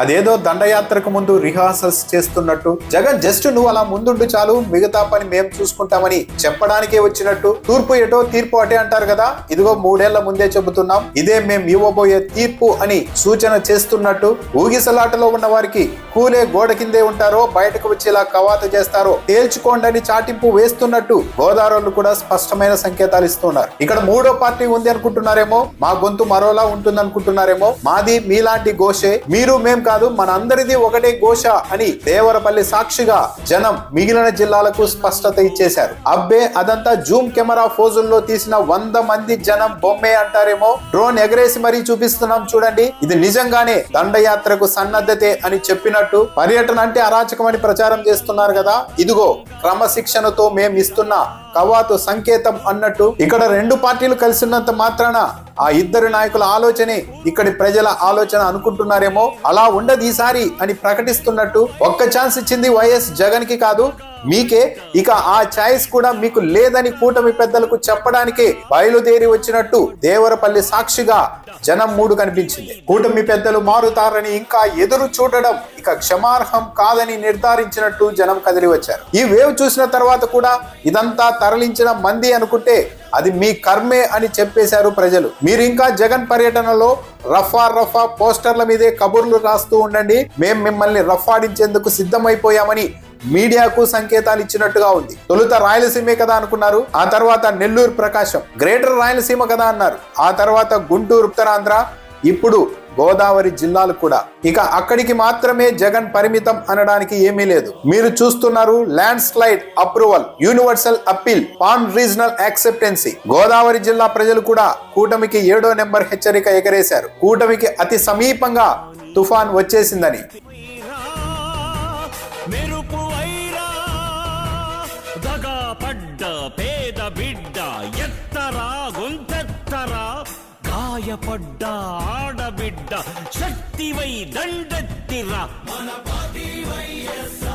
అదేదో దండయాత్రకు ముందు రిహార్సల్స్ చేస్తున్నట్టు, జగన్ జస్ట్ నువ్వు అలా ముందుండు చాలు, మిగతా పని మేము చూసుకుంటామని చెప్పడానికే వచ్చినట్టు, తూర్పు ఎటో తీర్పు అటే అంటారు కదా, ఇదిగో 3 ఏళ్ల ముందే చెబుతున్నాం, ఇదే మేం ఇవ్వబోయే తీర్పు అని సూచన చేస్తున్నట్టు, ఊగిసలాటలో ఉన్న వారికి కూలే గోడ కిందే ఉంటారో బయటకు వచ్చేలా కవాతు చేస్తారో తేల్చుకోండి చాటింపు వేస్తున్నట్టు గోదావరిలో కూడా స్పష్టమైన సంకేతాలు ఇస్తున్నారు. ఇక్కడ 3వ పార్టీ ఉంది అనుకుంటున్నారేమో, మా గొంతు మరోలా ఉంటుంది అనుకుంటున్నారేమో, మాది మీలాంటి ఘోషే, మీరు మేం కాదు మన అందరిది ఒకటే ఘోష అని దేవరపల్లి సాక్షిగా జనం మిగిలిన జిల్లాలకు స్పష్టత ఇచ్చేశారు. అబ్బే అదంతా జూమ్ కెమెరా ఫోజుల్లో తీసిన 100 మంది జనం బొమ్మే అంటారేమో, డ్రోన్ ఎగరేసి మరీ చూపిస్తున్నాం చూడండి, ఇది నిజంగానే దండయాత్రకు సన్నద్ధతే అని చెప్పినట్టు, పర్యటన అంటే అరాచకం అని ప్రచారం చేస్తున్నారు కదా, ఇదిగో క్రమశిక్షణతో మేం ఇస్తున్న కవాతు సంకేతం అన్నట్టు. ఇక్కడ 2 పార్టీలు కలిసినంత మాత్రాన ఆ ఇద్దరు నాయకుల ఆలోచనే ఇక్కడి ప్రజల ఆలోచన అనుకుంటున్నారేమో, అలా ఉండదు ఈసారి అని ప్రకటిస్తున్నట్టు. ఒక్క ఛాన్స్ ఇచ్చింది వైఎస్ జగన్ కి కాదు, మీకే, ఇక ఆ ఛాయిస్ కూడా మీకు లేదని కూటమి పెద్దలకు చెప్పడానికే బయలుదేరి వచ్చినట్టు దేవరపల్లి సాక్షిగా జనం మూడు కనిపించింది. కూటమి పెద్దలు మారుతారని ఇంకా ఎదురు చూడడం ఇక క్షమార్హం కాదని నిర్ధారించినట్టు జనం కదిలి వచ్చారు. ఈ వేవ్ చూసిన తర్వాత కూడా ఇదంతా తరలించిన మంది అనుకుంటే అది మీ కర్మే అని చెప్పేశారు ప్రజలు. మీరు ఇంకా జగన్ పర్యటనలో రఫా పోస్టర్ల మీదే కబుర్లు రాస్తూ ఉండండి, మేం మిమ్మల్ని రఫాడించేందుకు సిద్ధమైపోయామని మీడియాకు సంకేతాలు ఇచ్చినట్టుగా ఉంది. తొలుత రాయలసీమే కదా అనుకున్నారు, ఆ తర్వాత నెల్లూరు ప్రకాశం, గ్రేటర్ రాయలసీమ కదా అన్నారు, ఆ తర్వాత గుంటూరు ఉత్తరాంధ్ర, ఇప్పుడు గోదావరి జిల్లాలు కూడా. ఇక అక్కడికి మాత్రమే జగన్ పరిమితం అనడానికి ఏమీ లేదు. మీరు చూస్తున్నారు land slide approval, universal appeal, pan regional acceptancy. Godavari జిల్లా ప్రజలు కూడా కూటమికి 7వ నెంబర్ హెచ్చరిక ఎగరేశారు. కూటమికి అతి సమీపంగా తుఫాన్ వచ్చేసిందని. పేద బిడ్డ ఎత్తరా గొంతెత్తరా, గాయపడ్డ ఆడబిడ్డ శక్తివై దండెత్తిరా, మన పార్టీ వైఎస్ఆర్.